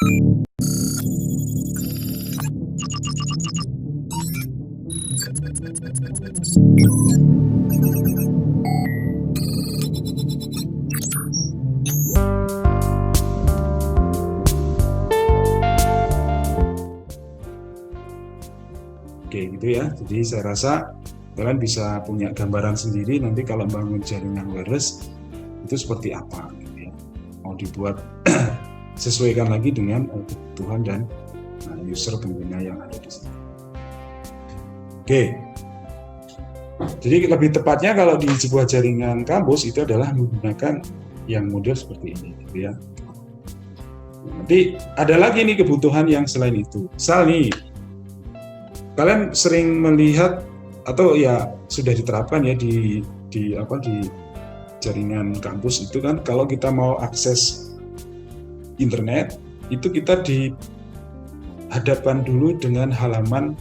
Oke, gitu ya. Jadi saya rasa kalian bisa punya gambaran sendiri nanti kalau bangun jaringan wireless itu seperti apa, gitu ya. Mau dibuat sesuaikan lagi dengan kebutuhan dan user pengguna yang ada di sini. Oke. Jadi lebih tepatnya kalau di sebuah jaringan kampus itu adalah menggunakan yang model seperti ini, gitu ya. Nanti ada lagi nih kebutuhan yang selain itu. Misal nih, kalian sering melihat atau ya sudah diterapkan ya di jaringan kampus itu kan, kalau kita mau akses internet itu kita dihadapkan dulu dengan halaman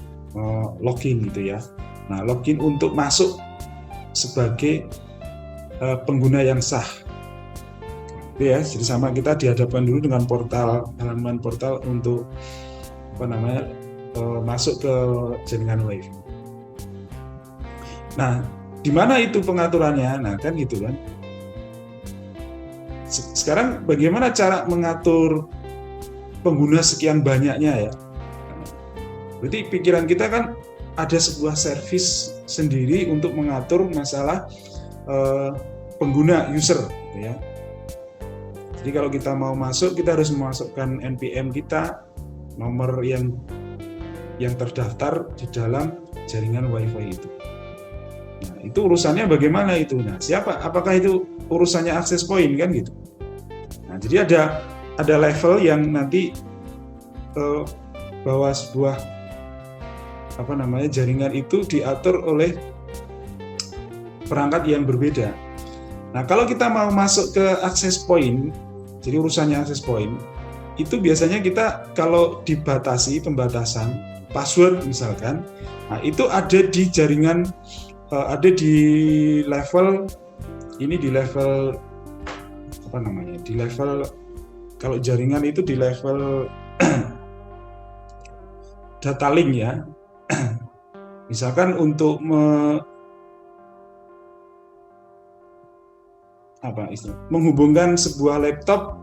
login gitu ya. Nah, login untuk masuk sebagai pengguna yang sah. Itu ya, jadi sama kita dihadapkan dulu dengan halaman portal untuk masuk ke jaringan WiFi. Nah, di mana itu pengaturannya? Nah, kan gitu kan. Sekarang bagaimana cara mengatur pengguna sekian banyaknya ya? Berarti pikiran kita kan ada sebuah service sendiri untuk mengatur masalah pengguna user, gitu ya. Jadi kalau kita mau masuk, kita harus memasukkan NPM kita, nomor yang terdaftar di dalam jaringan WiFi itu. Nah, itu urusannya bagaimana itu? Nah, siapa? Apakah itu urusannya access point kan gitu? Nah, jadi ada level yang nanti bahwa sebuah jaringan itu diatur oleh perangkat yang berbeda. Nah, kalau kita mau masuk ke access point, jadi urusannya access point, itu biasanya kita kalau dibatasi pembatasan password misalkan, nah itu ada di jaringan, ada di level ini, di level di level, kalau jaringan itu di level data link ya. Misalkan untuk menghubungkan sebuah laptop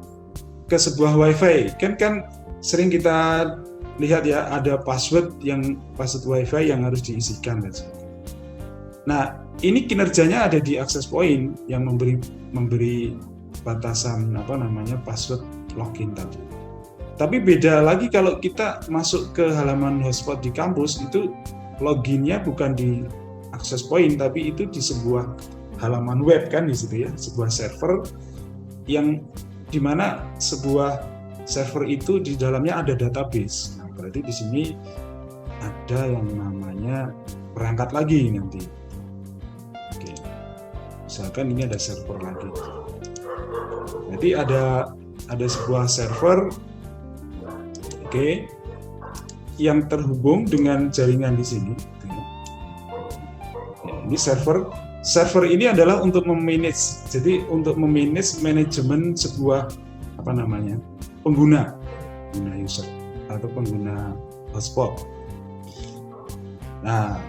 ke sebuah WiFi, kan sering kita lihat ya, ada password WiFi yang harus diisikan dan sebagainya. Nah, ini kinerjanya ada di access point yang memberi batasan password login tadi. Tapi beda lagi kalau kita masuk ke halaman hotspot di kampus, itu loginnya bukan di access point tapi itu di sebuah halaman web kan di situ ya, sebuah server yang dimana sebuah server itu di dalamnya ada database. Nah, berarti di sini ada yang namanya perangkat lagi nanti. Oke. Misalkan ini ada server lagi. Jadi ada sebuah server, yang terhubung dengan jaringan di sini. Ya, ini server ini adalah untuk memanage. Jadi untuk memanage manajemen sebuah pengguna user atau pengguna hotspot. Nah,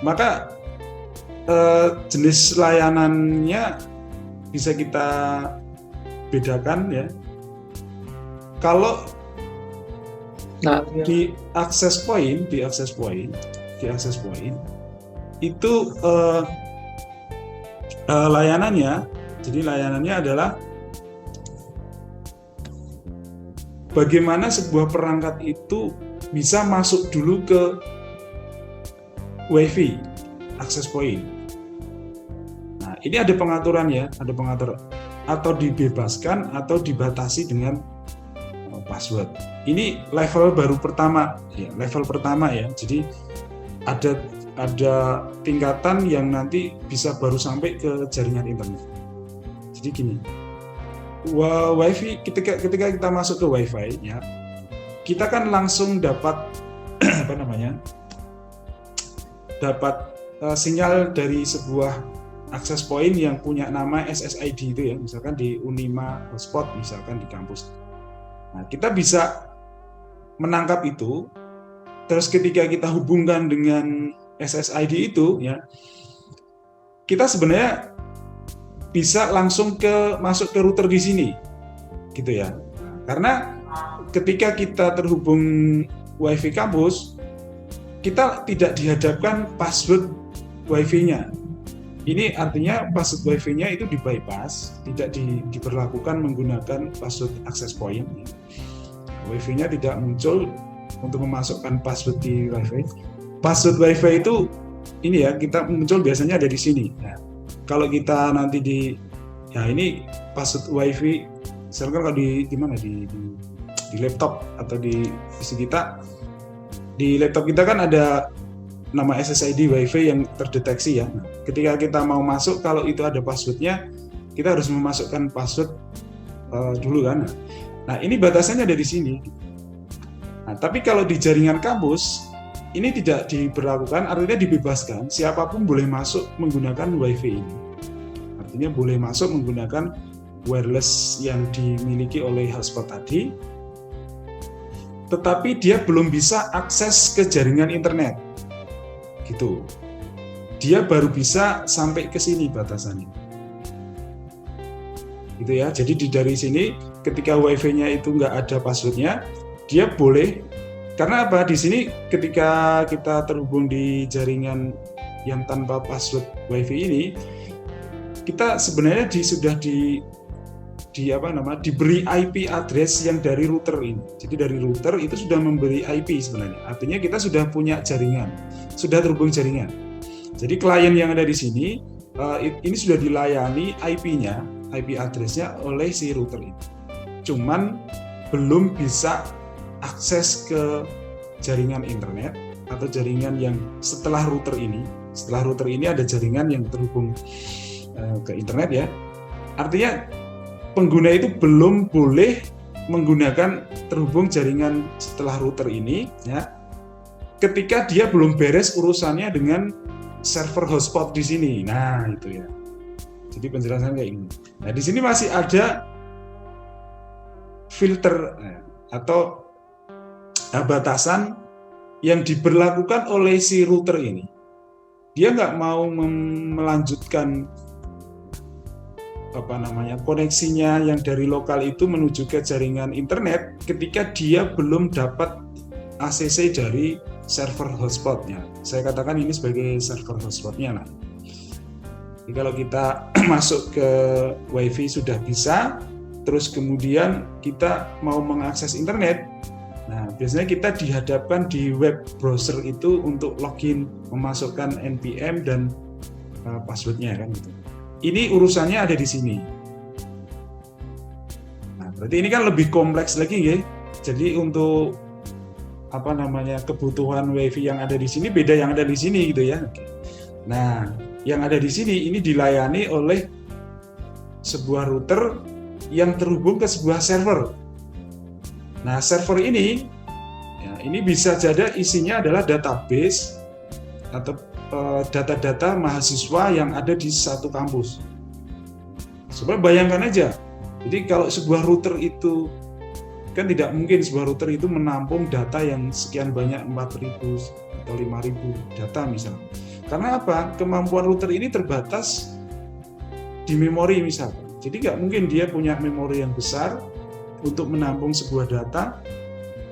maka jenis layanannya bisa kita bedakan ya. Kalau di access point itu layanannya adalah bagaimana sebuah perangkat itu bisa masuk dulu ke WiFi access point. Nah, ini ada pengaturan ya, atau dibebaskan atau dibatasi dengan password. Ini level baru pertama ya. Jadi ada tingkatan yang nanti bisa baru sampai ke jaringan internet. Jadi gini, WiFi ketika kita masuk ke WiFi ya, kita kan langsung dapat dapat sinyal dari sebuah access point yang punya nama SSID itu ya, misalkan di Unima Hotspot misalkan di kampus. Nah, kita bisa menangkap itu, terus ketika kita hubungkan dengan SSID itu, ya, kita sebenarnya bisa langsung masuk ke router di sini, gitu ya. Karena ketika kita terhubung WiFi kampus, kita tidak dihadapkan password WiFi-nya. Ini artinya password WiFi-nya itu di bypass, tidak diberlakukan menggunakan password access point. WiFi-nya tidak muncul untuk memasukkan password di WiFi. Password WiFi itu ini ya, kita muncul biasanya ada di sini. Nah, kalau kita nanti ya ini password WiFi, misalkan kalau di mana di laptop atau di PC kita, di laptop kita kan ada nama SSID WiFi yang terdeteksi ya. Nah, ketika kita mau masuk, kalau itu ada passwordnya, kita harus memasukkan password dulu kan. Nah, ini batasannya ada di sini. Nah, tapi kalau di jaringan kampus ini tidak diberlakukan, artinya dibebaskan. Siapapun boleh masuk menggunakan WiFi ini. Artinya boleh masuk menggunakan wireless yang dimiliki oleh hotspot tadi, tetapi dia belum bisa akses ke jaringan internet. Gitu. Dia baru bisa sampai ke sini batasannya. Gitu ya. Jadi dari sini ketika WiFi-nya itu nggak ada passwordnya, dia boleh, karena apa? Di sini ketika kita terhubung di jaringan yang tanpa password WiFi ini, kita sebenarnya sudah diberi IP address yang dari router ini. Jadi dari router itu sudah memberi IP sebenarnya. Artinya kita sudah punya jaringan, sudah terhubung jaringan. Jadi klien yang ada di sini ini sudah dilayani IP-nya, IP address-nya oleh si router ini. Cuman belum bisa akses ke jaringan internet atau jaringan yang setelah router ini. Setelah router ini ada jaringan yang terhubung ke internet ya. Artinya pengguna itu belum boleh menggunakan terhubung jaringan setelah router ini ya, ketika dia belum beres urusannya dengan server hotspot di sini. Nah, itu ya. Jadi penjelasan kayak ini. Nah, di sini masih ada filter atau batasan yang diberlakukan oleh si router ini. Dia nggak mau melanjutkan koneksinya yang dari lokal itu menuju ke jaringan internet ketika dia belum dapat ACC dari server hotspotnya. Saya katakan ini sebagai server hotspotnya. Nah, jadi kalau kita masuk ke WiFi sudah bisa, terus kemudian kita mau mengakses internet, nah biasanya kita dihadapkan di web browser itu untuk login, memasukkan NPM dan passwordnya kan gitu. Ini urusannya ada di sini. Nah, berarti ini kan lebih kompleks lagi ya. Jadi untuk kebutuhan WiFi yang ada di sini beda yang ada di sini gitu ya. Nah, yang ada di sini ini dilayani oleh sebuah router yang terhubung ke sebuah server. Nah, server ini ya, ini bisa jadi isinya adalah database atau data-data mahasiswa yang ada di satu kampus. Coba bayangkan aja. Jadi kalau sebuah router itu kan tidak mungkin sebuah router itu menampung data yang sekian banyak 4.000 atau 5.000 data misalnya. Karena apa? Kemampuan router ini terbatas di memori misalnya. Jadi nggak mungkin dia punya memori yang besar untuk menampung sebuah data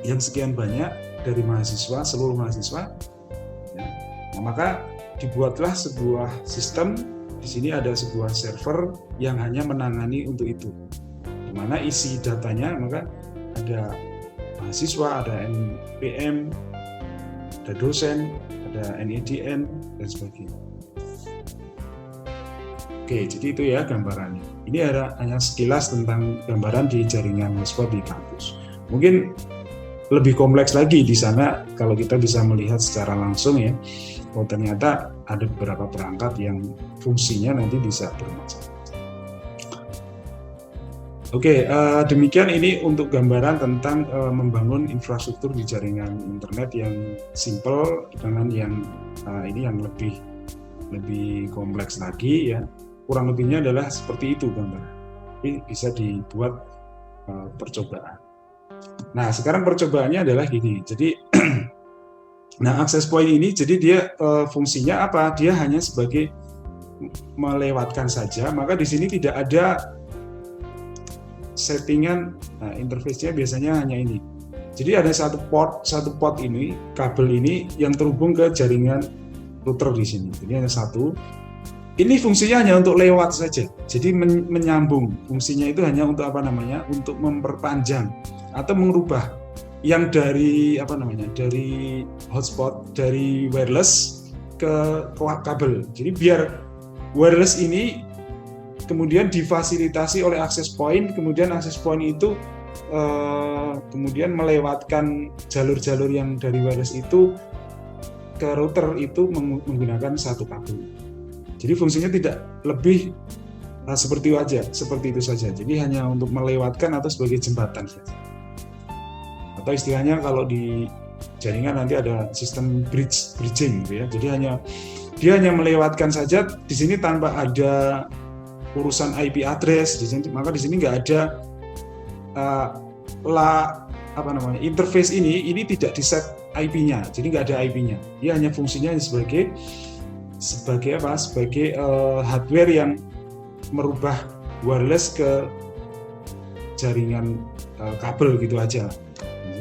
yang sekian banyak dari mahasiswa, seluruh mahasiswa. Nah, maka dibuatlah sebuah sistem. Di sini ada sebuah server yang hanya menangani untuk itu. Di mana isi datanya, maka ada mahasiswa, ada NPM, ada dosen, ada NEDN dan sebagainya. Oke, jadi itu ya gambarannya. Ini hanya sekilas tentang gambaran di jaringan hotspot di kampus. Mungkin lebih kompleks lagi di sana kalau kita bisa melihat secara langsung ya. Oh, ternyata ada beberapa perangkat yang fungsinya nanti bisa bermacam-macam. Oke, demikian ini untuk gambaran tentang membangun infrastruktur di jaringan internet yang simple dengan yang ini yang lebih kompleks lagi ya. Kurang lebihnya adalah seperti itu gambaran. Tapi bisa dibuat percobaan. Nah, sekarang percobaannya adalah gini. Jadi, nah access point ini, jadi dia fungsinya apa? Dia hanya sebagai melewatkan saja. Maka di sini tidak ada settingan. Nah, interface-nya biasanya hanya ini. Jadi ada satu port ini, kabel ini yang terhubung ke jaringan router di sini. Jadi hanya satu. Ini fungsinya hanya untuk lewat saja. Jadi menyambung. Fungsinya itu hanya untuk apa namanya? Untuk memperpanjang atau mengubah yang dari apa namanya? Dari hotspot, dari wireless ke kabel. Jadi biar wireless ini kemudian difasilitasi oleh access point, kemudian access point itu kemudian melewatkan jalur-jalur yang dari wireless itu ke router itu menggunakan satu kabel. Jadi fungsinya tidak lebih seperti itu saja. Jadi hanya untuk melewatkan atau sebagai jembatan saja. Atau istilahnya kalau di jaringan nanti ada sistem bridging, gitu ya. Jadi dia hanya melewatkan saja di sini tanpa ada urusan IP address. Maka di sini nggak ada interface ini tidak di set IP-nya. Jadi nggak ada IP-nya. Dia hanya fungsinya sebagai hardware yang merubah wireless ke jaringan kabel gitu aja.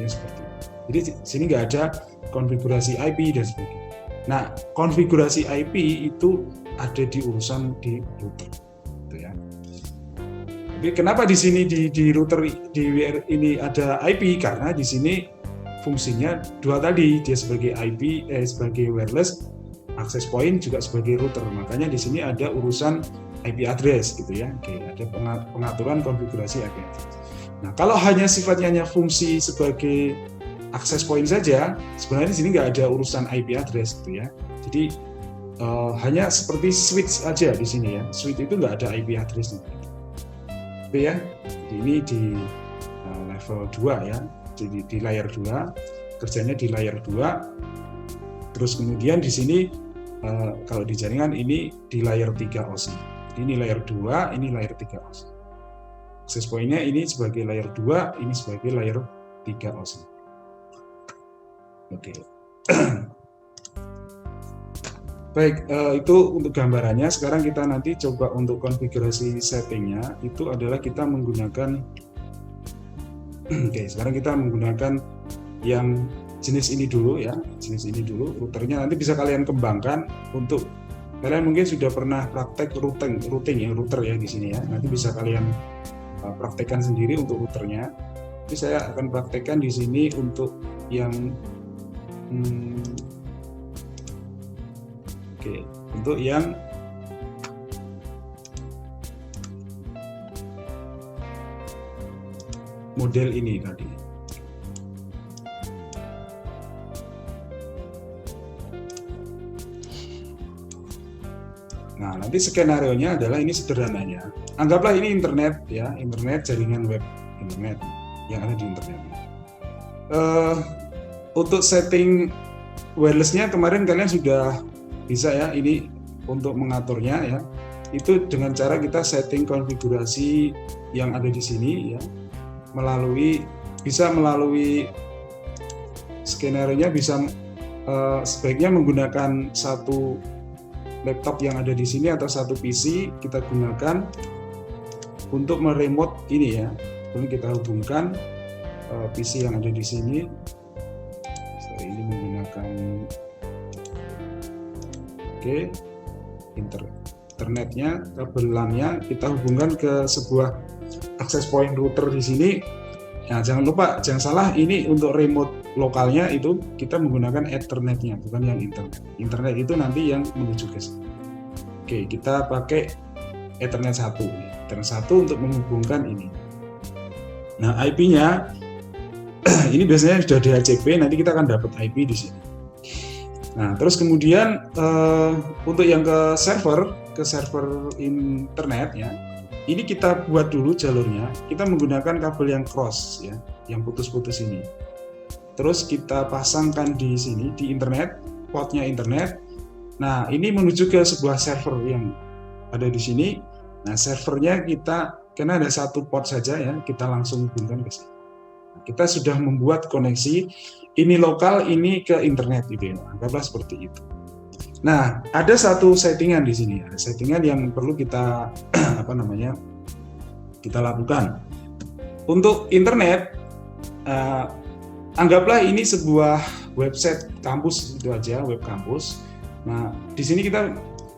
Seperti itu. Jadi sini nggak ada konfigurasi IP dan sebagainya. Nah, konfigurasi IP itu ada di urusan di router, gitu ya. Jadi kenapa di sini di router di WR ini ada IP? Karena di sini fungsinya dua tadi, dia sebagai IP sebagai wireless, access point juga sebagai router. Makanya di sini ada urusan IP address gitu ya. Oke, ada pengaturan konfigurasi IP address. Nah, kalau hanya sifatnya hanya fungsi sebagai access point saja, sebenarnya di sini nggak ada urusan IP address gitu ya. Jadi hanya seperti switch aja di sini ya. Switch itu nggak ada IP address-nya. Oke ya. Jadi ini di level 2 ya. Jadi di layer 2, kerjanya di layer 2. Terus kemudian di sini kalau di jaringan ini di layer 3 OSI. Ini layer 2, ini layer 3 OSI. Access point-nya ini sebagai layer 2, ini sebagai layer 3 OSI. Oke. Baik, itu untuk gambarannya. Sekarang kita nanti coba untuk konfigurasi settingnya. Itu adalah kita menggunakan sekarang kita menggunakan yang jenis ini dulu ya, jenis ini dulu. Routernya nanti bisa kalian kembangkan untuk kalian mungkin sudah pernah praktek routing ya, router ya di sini ya. Nanti bisa kalian praktekkan sendiri untuk routernya. Tapi saya akan praktekkan di sini untuk yang untuk yang model ini tadi. Nah, nanti skenario-nya adalah ini sederhananya. Anggaplah ini internet ya, internet jaringan web internet yang ada di internet. Untuk setting wireless-nya kemarin kalian sudah bisa ya, ini untuk mengaturnya ya. Itu dengan cara kita setting konfigurasi yang ada di sini ya. Bisa melalui skenario-nya bisa sebaiknya menggunakan satu laptop yang ada di sini atau satu PC kita gunakan untuk meremote ini ya. Kemudian kita hubungkan PC yang ada di sini. Saya ini menggunakan internetnya, kabel LAN-nya kita hubungkan ke sebuah access point router di sini. Nah, jangan lupa, jangan salah, ini untuk remote lokalnya itu kita menggunakan Ethernet-nya, bukan yang internet. Internet itu nanti yang menuju ke sini. Oke, kita pakai Ethernet 1. Ethernet 1 untuk menghubungkan ini. Nah, IP-nya ini biasanya sudah DHCP, nanti kita akan dapat IP di sini. Nah, terus kemudian untuk yang ke server internet ya. Ini kita buat dulu jalurnya, kita menggunakan kabel yang cross ya, yang putus-putus ini. Terus kita pasangkan di sini, di internet, portnya internet. Nah, ini menuju ke sebuah server yang ada di sini. Nah, servernya kita, karena ada satu port saja ya, kita langsung hubungkan ke sini. Kita sudah membuat koneksi ini lokal, ini ke internet gitu ya. Anggaplah seperti itu. Nah, ada satu settingan di sini, ada settingan yang perlu kita kita lakukan. Untuk internet, anggaplah ini sebuah website kampus itu aja, web kampus. Nah, di sini kita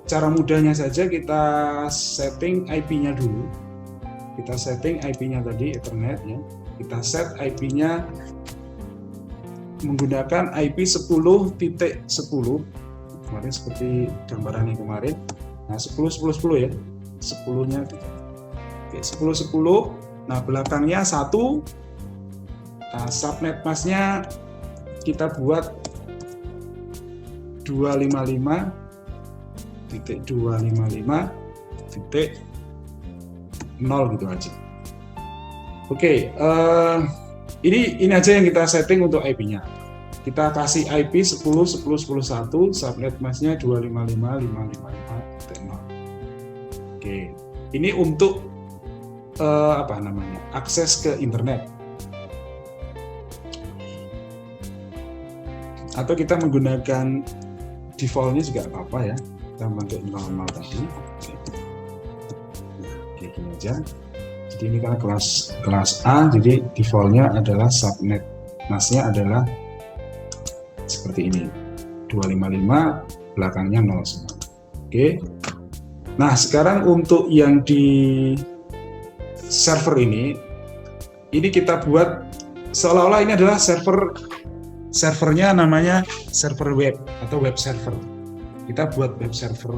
cara mudahnya saja kita setting IP-nya dulu. Kita setting IP-nya tadi Ethernet ya. Kita set IP-nya menggunakan IP 10.10 kemarin seperti gambaran yang kemarin. Nah, 10 ya. 10-nya. Oke, 10. Nah, belakangnya 1. Nah, subnet masknya kita buat 255.255.0 gitu aja. Oke, ini aja yang kita setting untuk IP-nya. Kita kasih IP 10.10.10.1, subnet masknya 255.555.0. Oke, ini untuk akses ke internet. Atau kita menggunakan default-nya juga apa-apa ya. Kita pakai normal tadi. Oke, gini aja. Jadi ini kan kelas A, jadi default-nya adalah subnet masknya adalah seperti ini. 255 belakangnya 0 semua. Oke. Nah, sekarang untuk yang di server ini kita buat seolah-olah ini adalah servernya namanya server web atau web server. Kita buat web server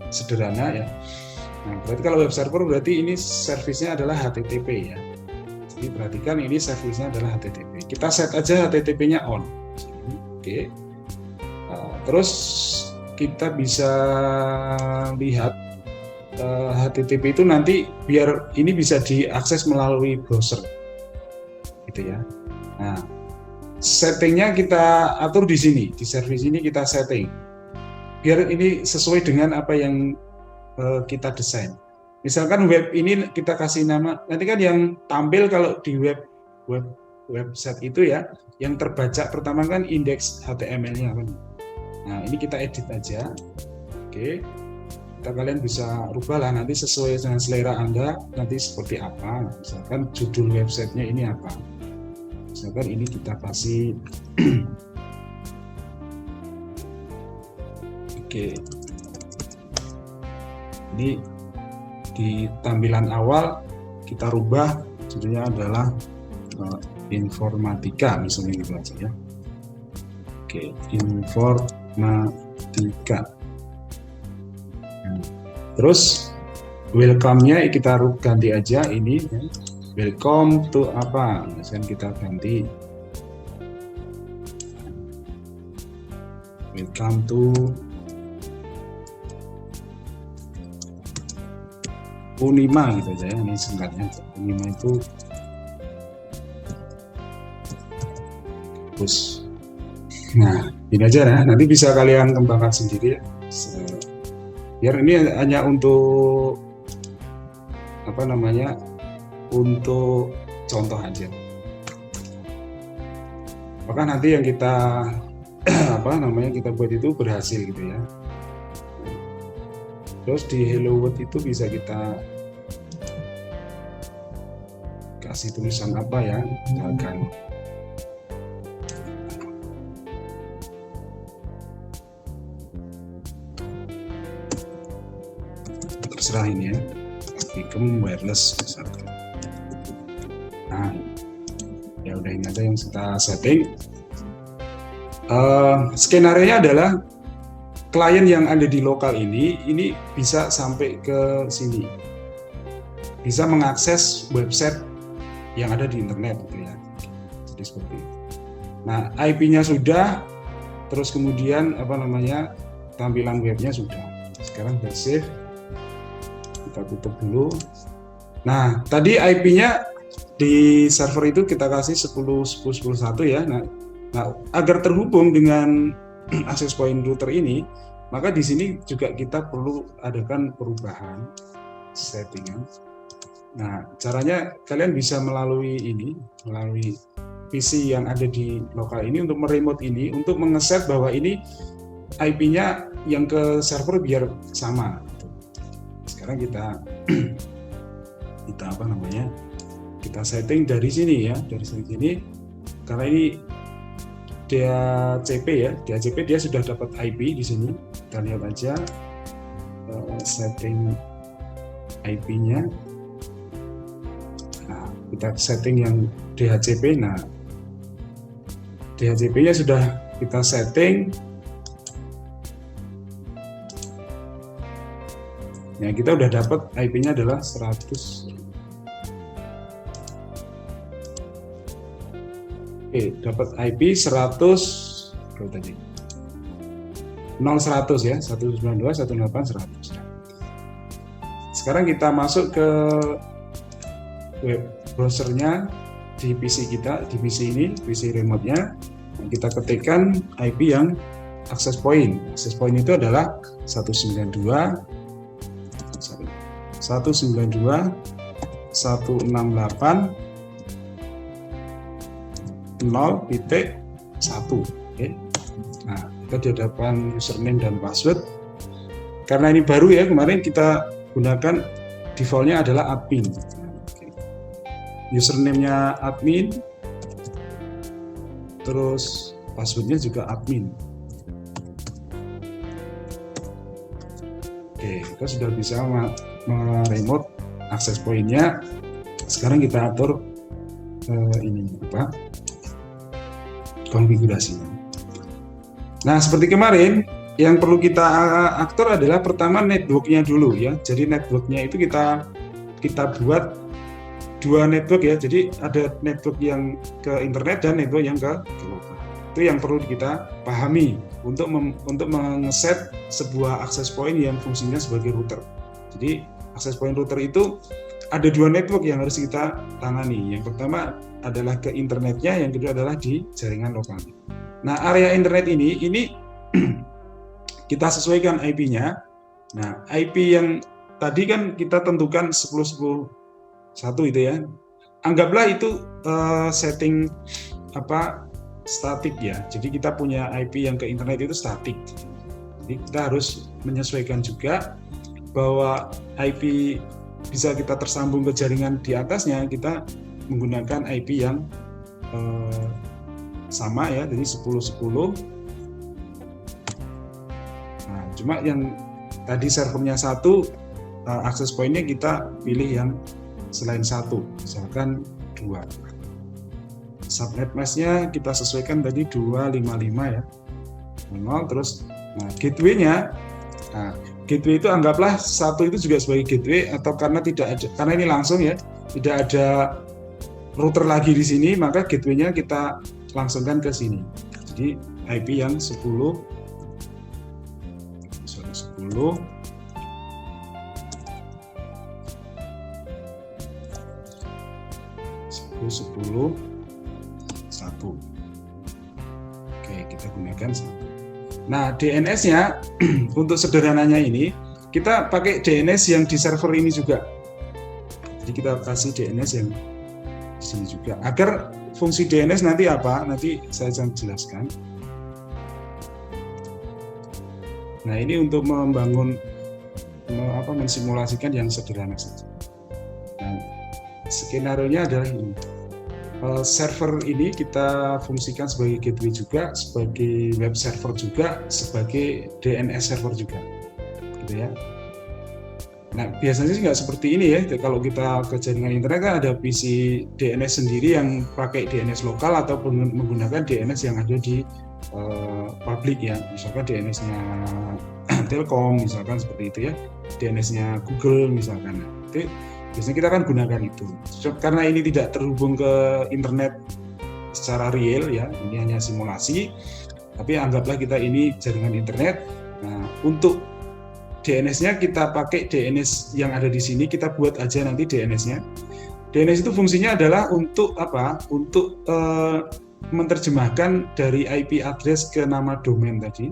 sederhana ya. Nah, berarti kalau web server berarti ini servisnya adalah HTTP ya. Jadi perhatikan ini servisnya adalah HTTP. Kita set aja HTTP-nya on. Oke. Terus kita bisa lihat HTTP itu nanti biar ini bisa diakses melalui browser, gitu ya. Nah, settingnya kita atur di sini, di service ini kita setting, biar ini sesuai dengan apa yang kita desain. Misalkan web ini kita kasih nama, nanti kan yang tampil kalau di website itu ya, yang terbaca pertama kan indeks HTML-nya kan. Nah, ini kita edit aja, oke. Kalian bisa rubah lah nanti sesuai dengan selera Anda nanti seperti apa. Misalkan judul websitenya ini apa, misalkan ini kita kasih oke. Ini di tampilan awal kita rubah judulnya adalah informatika misalnya gitu aja ya. Oke, informatika. Terus welcome-nya kita ganti aja ini ya. Welcome to apa? Misalkan kita ganti welcome to Unima gitu aja ya. Ini singkatnya Unima itu terus. Nah, ini aja ya. Nanti bisa kalian kembangkan sendiri ya. Biar ini hanya untuk untuk contoh aja. Maka nanti yang kita kita buat itu berhasil gitu ya. Terus di Hello World itu bisa kita kasih tulisan apa ya, misalkan terserah ini ya, Become Wireless misalkan. Nah, ya udah ini aja yang kita setting. Skenario-nya adalah klien yang ada di lokal ini bisa sampai ke sini, bisa mengakses website yang ada di internet gitu ya. Jadi seperti itu. Nah, IP-nya sudah, terus kemudian tampilan webnya sudah. Sekarang kita save. Kita tutup dulu. Nah, tadi IP-nya di server itu kita kasih 10.10.10.1 ya. Nah, agar terhubung dengan access point router ini, maka di sini juga kita perlu adakan perubahan settingan. Nah, caranya kalian bisa melalui PC yang ada di lokal ini untuk meremote ini untuk mengeset bahwa ini IP-nya yang ke server biar sama. Sekarang kita kita setting dari sini ya, dari sini karena ini DHCP ya, DHCP dia sudah dapat IP di sini. Kita lihat aja setting IP-nya. Nah, kita setting yang DHCP. Nah, DHCP-nya sudah kita setting. Nah, kita udah dapat IP-nya adalah 100. Oke, dapat IP 100 berapa tadi? 0100 ya, 192.168.100. Sekarang kita masuk ke web browsernya di PC kita, di PC ini, PC remote-nya. Kita ketikkan IP yang access point. Access point itu adalah 192.168.0.1. Oke. Nah, kita di hadapan username dan password. Karena ini baru ya, kemarin kita gunakan defaultnya adalah admin. Username-nya admin, terus passwordnya juga admin. Oke, kita sudah bisa meremote access point-nya. Sekarang kita atur konfigurasinya. Nah, seperti kemarin yang perlu kita atur adalah pertama network-nya dulu ya. Jadi network-nya itu kita buat dua network ya. Jadi ada network yang ke internet dan network yang ke lokal. Itu yang perlu kita pahami untuk mengeset sebuah access point yang fungsinya sebagai router. Jadi access point router itu ada dua network yang harus kita tangani. Yang pertama adalah ke internetnya, yang kedua adalah di jaringan lokal. Nah, area internet ini kita sesuaikan IP-nya. Nah, IP yang tadi kan kita tentukan 10.10.1 itu ya. Anggaplah itu setting statik ya. Jadi kita punya IP yang ke internet itu statik. Jadi kita harus menyesuaikan juga bahwa IP bisa kita tersambung ke jaringan di atasnya, kita menggunakan IP yang sama ya, jadi 10.10. Nah, cuma yang tadi servernya 1, access point-nya kita pilih yang selain 1, misalkan 2. Subnet mask-nya kita sesuaikan tadi 255 ya, 0. Terus gateway-nya, gateway itu anggaplah 1 itu juga sebagai gateway, atau karena ini langsung ya, tidak ada router lagi di sini, maka gateway-nya kita langsungkan ke sini. Jadi IP yang 10 1. Oke, kita gunakan 1. Nah, DNS-nya untuk sederhananya ini kita pakai DNS yang di server ini juga. Jadi kita kasih DNS yang di sini juga. Agar fungsi DNS nanti apa? Nanti saya akan jelaskan. Nah, ini untuk mensimulasikan yang sederhana saja. Nah, skenario-nya adalah ini. Server ini kita fungsikan sebagai gateway juga, sebagai web server juga, sebagai DNS server juga, gitu ya. Nah, biasanya sih nggak seperti ini ya. Kalau kita ke jaringan internet kan ada PC DNS sendiri yang pakai DNS lokal ataupun menggunakan DNS yang ada di publik ya. Misalkan DNS-nya Telkom, misalkan seperti itu ya. DNS-nya Google misalkan. Itu biasanya kita kan gunakan itu. Karena ini tidak terhubung ke internet secara real ya, ini hanya simulasi. Tapi anggaplah kita ini jaringan internet. Nah, untuk DNS-nya kita pakai DNS yang ada di sini, kita buat aja nanti DNS-nya. DNS itu fungsinya adalah untuk apa? Untuk menerjemahkan dari IP address ke nama domain tadi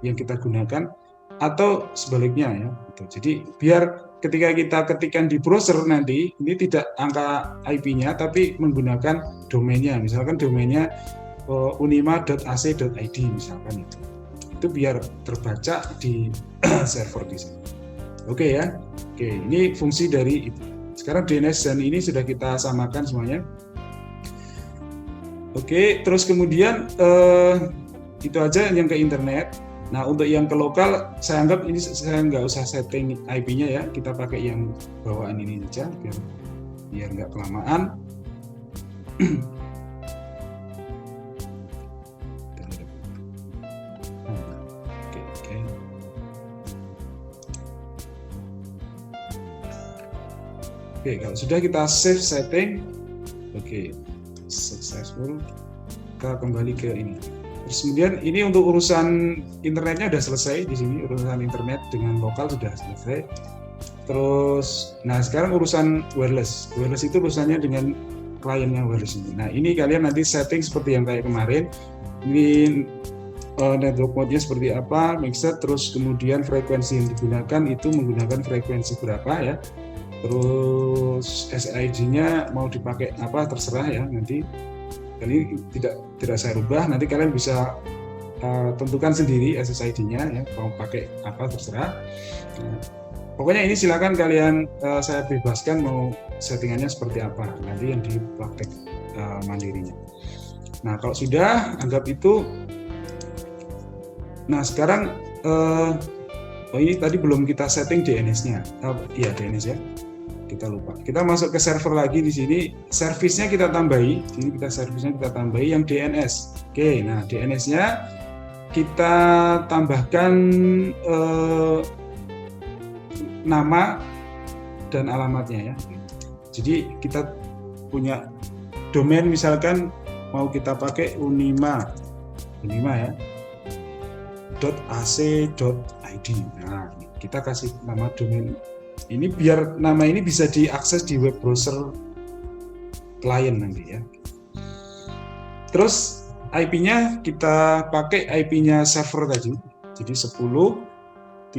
yang kita gunakan, atau sebaliknya ya. Jadi biar ketika kita ketikkan di browser nanti, ini tidak angka IP-nya, tapi menggunakan domainnya. Misalkan domainnya unima.ac.id misalkan itu. Itu biar terbaca di server di sini. Oke ya. Oke, ini fungsi dari itu. Sekarang DNS dan ini sudah kita samakan semuanya. Oke, terus kemudian itu aja yang ke internet. Nah, untuk yang ke lokal, saya anggap ini saya nggak usah setting IP-nya ya. Kita pakai yang bawaan ini saja, biar nggak kelamaan. Oke, kalau sudah kita save setting, oke, successful, kita kembali ke ini. Terus kemudian ini untuk urusan internetnya sudah selesai di sini, urusan internet dengan lokal sudah selesai. Terus, nah sekarang urusan wireless. Wireless itu urusannya dengan kliennya wireless ini. Nah ini kalian nanti setting seperti yang kayak kemarin. Ini network mode-nya seperti apa, mixed, terus kemudian frekuensi yang digunakan itu menggunakan frekuensi berapa ya. Terus SID-nya mau dipakai apa terserah ya nanti. Ini tidak saya rubah, nanti kalian bisa tentukan sendiri SSID-nya ya, mau pakai apa terserah. Nah, pokoknya ini silakan kalian saya bebaskan mau settingannya seperti apa nanti yang di praktek mandirinya. Nah kalau sudah anggap itu. Nah sekarang ini tadi belum kita setting DNS-nya. Iya DNS ya. Kita lupa. Kita masuk ke server lagi di sini. Servisnya kita tambahi. Sini kita servisnya kita tambahi yang DNS. Oke, nah DNS-nya kita tambahkan nama dan alamatnya ya. Jadi kita punya domain misalkan mau kita pakai unima ya. .ac.id. Nah, kita kasih nama domain ini biar nama ini bisa diakses di web browser klien nanti ya. Terus IP-nya kita pakai IP-nya server tadi. Jadi 10.10.10.1.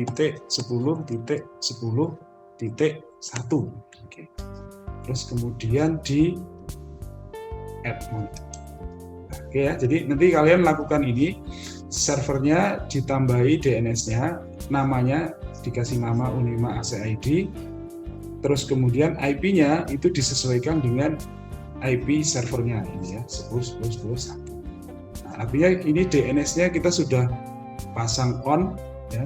Oke. Terus kemudian di add mode. Oke ya, jadi nanti kalian lakukan ini, servernya ditambahi DNS-nya, namanya dikasih nama Unima AC/ID, terus kemudian IP-nya itu disesuaikan dengan IP servernya ini ya 10.10.10.1. Nah, artinya ini DNS-nya kita sudah pasang on ya.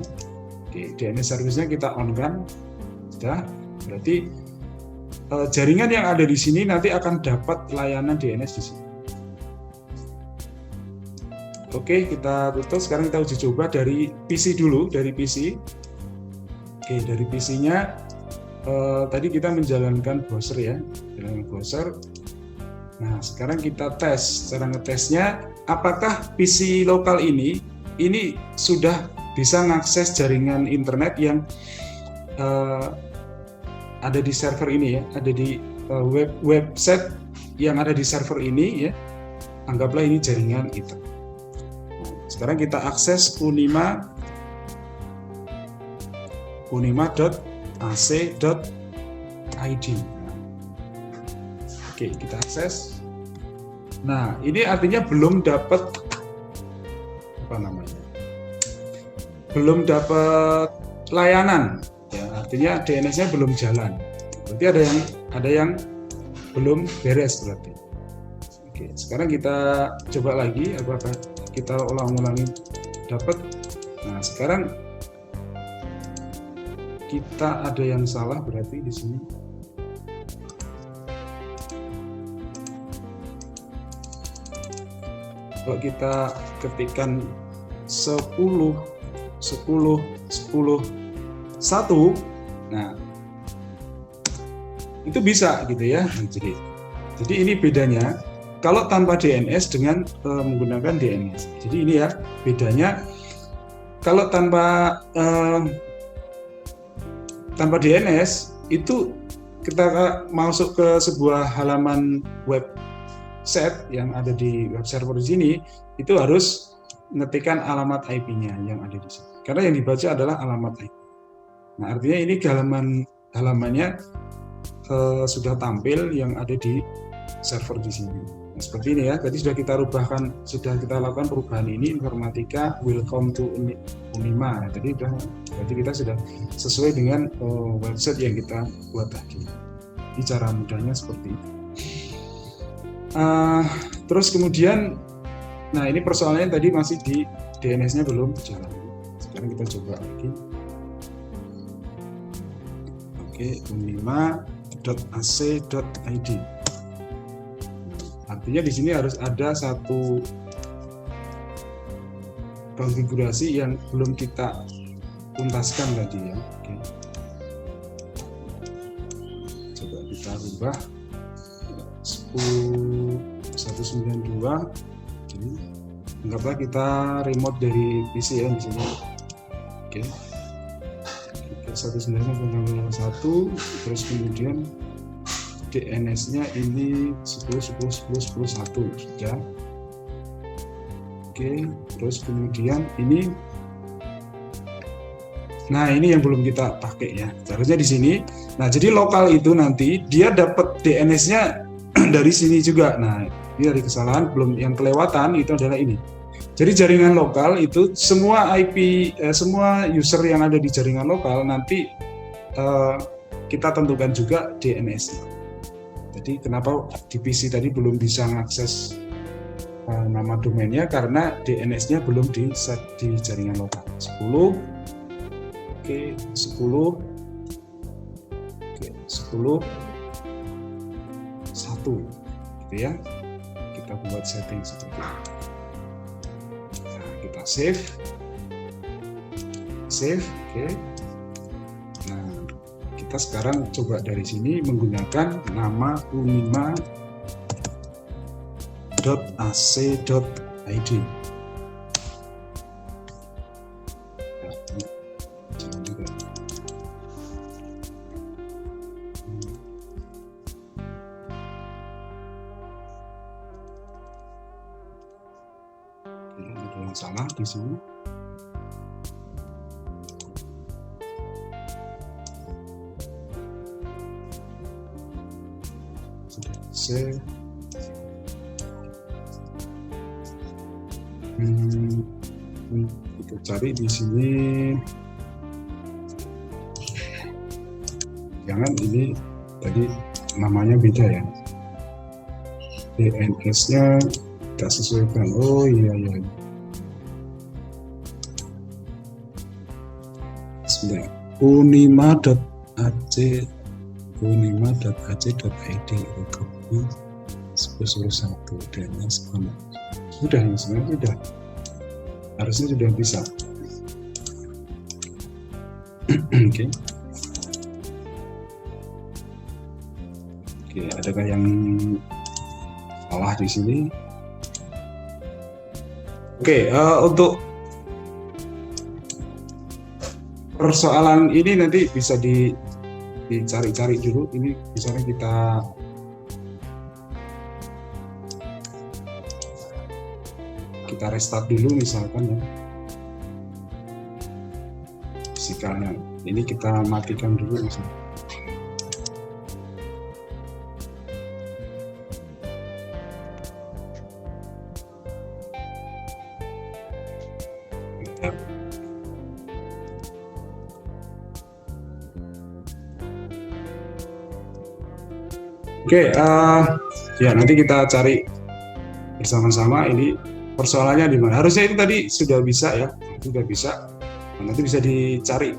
Oke, DNS service-nya kita on kan, sudah. Berarti jaringan yang ada di sini nanti akan dapat layanan DNS di sini. Oke, kita tutup. Sekarang kita uji coba dari PC dulu, dari PC. Oke, dari PC-nya tadi kita menjalankan browser ya, jalankan browser. Nah, sekarang kita tes. Cara ngetesnya, apakah PC lokal ini sudah bisa mengakses jaringan internet yang ada di server ini ya, ada di website yang ada di server ini ya. Anggaplah ini jaringan itu. Sekarang kita akses unima.ac.id. Oke, kita akses. Nah, ini artinya belum dapat belum dapat layanan. Ya, artinya DNS-nya belum jalan. Berarti ada yang belum beres berarti. Oke, sekarang kita coba lagi apakah kita ulang-ulangi dapat. Nah, sekarang kita ada yang salah berarti di sini. Kalau kita ketikkan 10 10 10 1, nah itu bisa gitu ya. Jadi ini bedanya kalau tanpa DNS dengan menggunakan DNS. Jadi ini ya bedanya. Kalau tanpa DNS itu kita masuk ke sebuah halaman website yang ada di web server di sini, itu harus mengetikkan alamat IP-nya yang ada di sini. Karena yang dibaca adalah alamat IP. Nah, artinya ini halaman halamannya sudah tampil yang ada di server di sini. Nah, seperti ini ya. Tadi sudah kita lakukan perubahan ini, Informatika welcome to Unima. Jadi berarti kita sudah sesuai dengan website yang kita buat tadi. Ini cara mudahnya seperti itu. Terus kemudian, nah ini persoalannya tadi masih di DNS-nya belum jalan. Sekarang kita coba lagi. Oke, unima.ac.id. Artinya di sini harus ada satu konfigurasi yang belum kita tuntaskan tadi ya. Oke. Coba kita rubah 192. Jadi anggaplah kita remote dari PC ya di sini. Oke. 192.1 terus kemudian DNS-nya ini 10.10.10.10.1 sudah. Oke, terus kemudian ini, nah ini yang belum kita pakai ya. Seharusnya di sini. Nah jadi lokal itu nanti dia dapat DNS-nya dari sini juga. Nah ini dari kesalahan belum yang kelewatan itu adalah ini. Jadi jaringan lokal itu semua IP, semua user yang ada di jaringan lokal nanti kita tentukan juga DNS-nya. Jadi kenapa di PC tadi belum bisa mengakses nama domainnya karena DNS-nya belum di set di jaringan lokal. 10, oke 10, oke 10, 1, gitu ya. Kita buat setting seperti itu. Nah, kita save, oke. Nah, kita sekarang coba dari sini menggunakan nama unima.ac.id. Ada yang salah di sini. Sudah kita cari di sini. Jangan ini tadi namanya beda ya. DNS-nya kita sesuaikan. Oh iya. Sudah. unima.ac.id welcome 10.1 DNS sudah sebenarnya sudah harusnya sudah bisa. Oke. Oke, adakah yang salah di sini? Oke, untuk persoalan ini nanti bisa dicari-cari dulu. Ini misalnya kita restart dulu misalkan ya. Fisikalnya ini kita matikan dulu misalnya. Oke, ya nanti kita cari bersama-sama ini persoalannya di mana. Harusnya itu tadi sudah bisa ya, sudah bisa. Nah, nanti bisa dicari.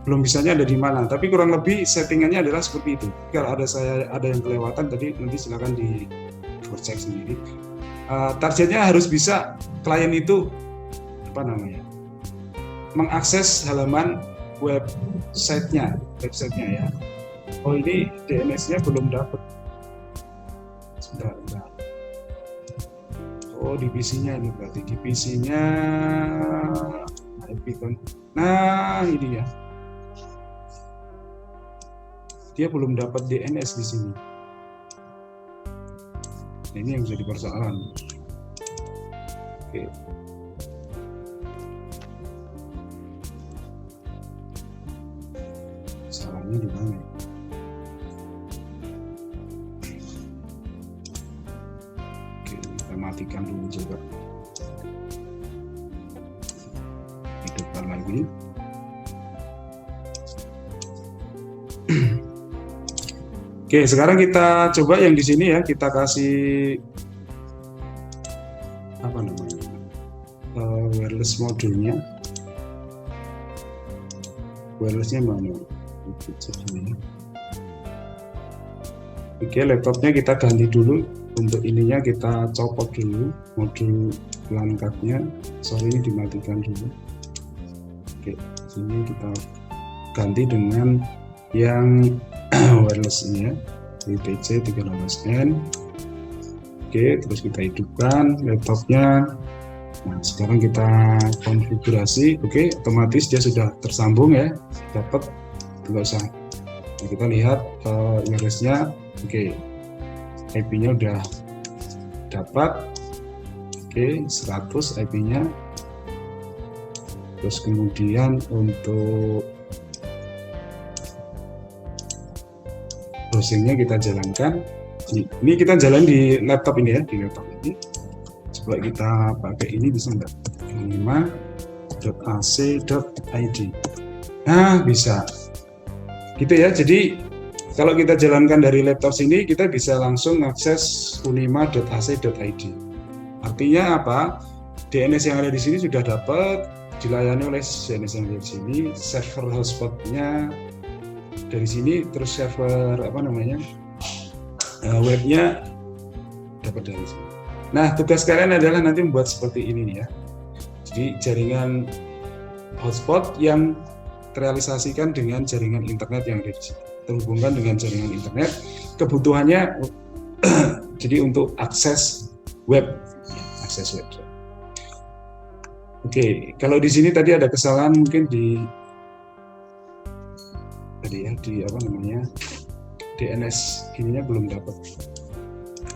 Belum bisanya ada di mana. Tapi kurang lebih settingannya adalah seperti itu. Kalau ada yang kelewatan tadi nanti silakan di cek sendiri. Targetnya harus bisa klien itu mengakses halaman websitenya ya. Oh ini DNS-nya belum dapat. Sudah. Oh di PC-nya ini berarti di PC-nya IP kan. Nah ini ya. Dia belum dapat DNS di sini. Nah, ini yang jadi persoalan. Oke. Salah filenya di mana. Oke, kita matikan dulu coba. Hidupkan lagi. Oke, sekarang kita coba yang di sini ya, kita kasih apa namanya, wireless modulnya. Wirelessnya mana? Oke, laptopnya kita ganti dulu. Untuk ininya kita copot dulu modul pelengkapnya. Sorry, ini dimatikan dulu. Oke, sini kita ganti dengan yang wireless ini ya, WTC 316N. Oke, terus kita hidupkan laptopnya. Nah, sekarang kita konfigurasi. Oke, otomatis dia sudah tersambung ya, dapat, nggak usah. Nah, kita lihat wirelessnya. Oke, IP-nya udah dapat. Oke, 100 IP-nya. Terus kemudian untuk browsingnya kita jalankan. Ini kita jalan di laptop ini ya, di laptop ini. Coba kita pakai ini, bisa nggak? 5.ac.id. Nah, bisa. Gitu ya. Jadi kalau kita jalankan dari laptop sini, kita bisa langsung akses unima.ac.id. Artinya apa? DNS yang ada di sini sudah dapat dilayani oleh DNS yang ada di sini, server hotspotnya dari sini, terus server apa namanya, webnya dapat dari sini. Nah, tugas kalian adalah nanti membuat seperti ini nih ya. Jadi jaringan hotspot yang terrealisasikan dengan jaringan internet yang ada di sini, terhubungkan dengan jaringan internet. Kebutuhannya jadi untuk akses web, akses web. Oke, kalau di sini tadi ada kesalahan mungkin di tadi ya, di apa namanya, DNS ininya belum dapat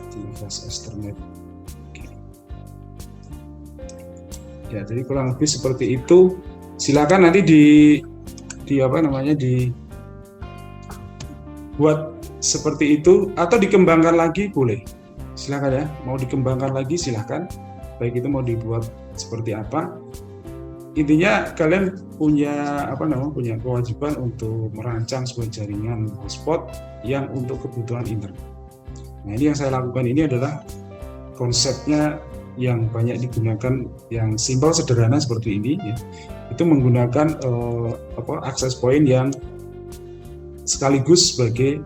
di flash Ethernet. Ya, jadi kurang lebih seperti itu. Silakan nanti di apa namanya, dibuat seperti itu atau dikembangkan lagi boleh. Silakan ya, mau dikembangkan lagi silakan. Baik itu mau dibuat seperti apa. Intinya kalian punya apa namanya, punya kewajiban untuk merancang sebuah jaringan hotspot yang untuk kebutuhan internet. Nah, ini yang saya lakukan ini adalah konsepnya yang banyak digunakan, yang simpel sederhana seperti ini ya. Itu menggunakan access point yang sekaligus sebagai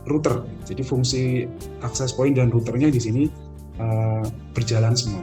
router. Jadi fungsi access point dan routernya di sini berjalan semua.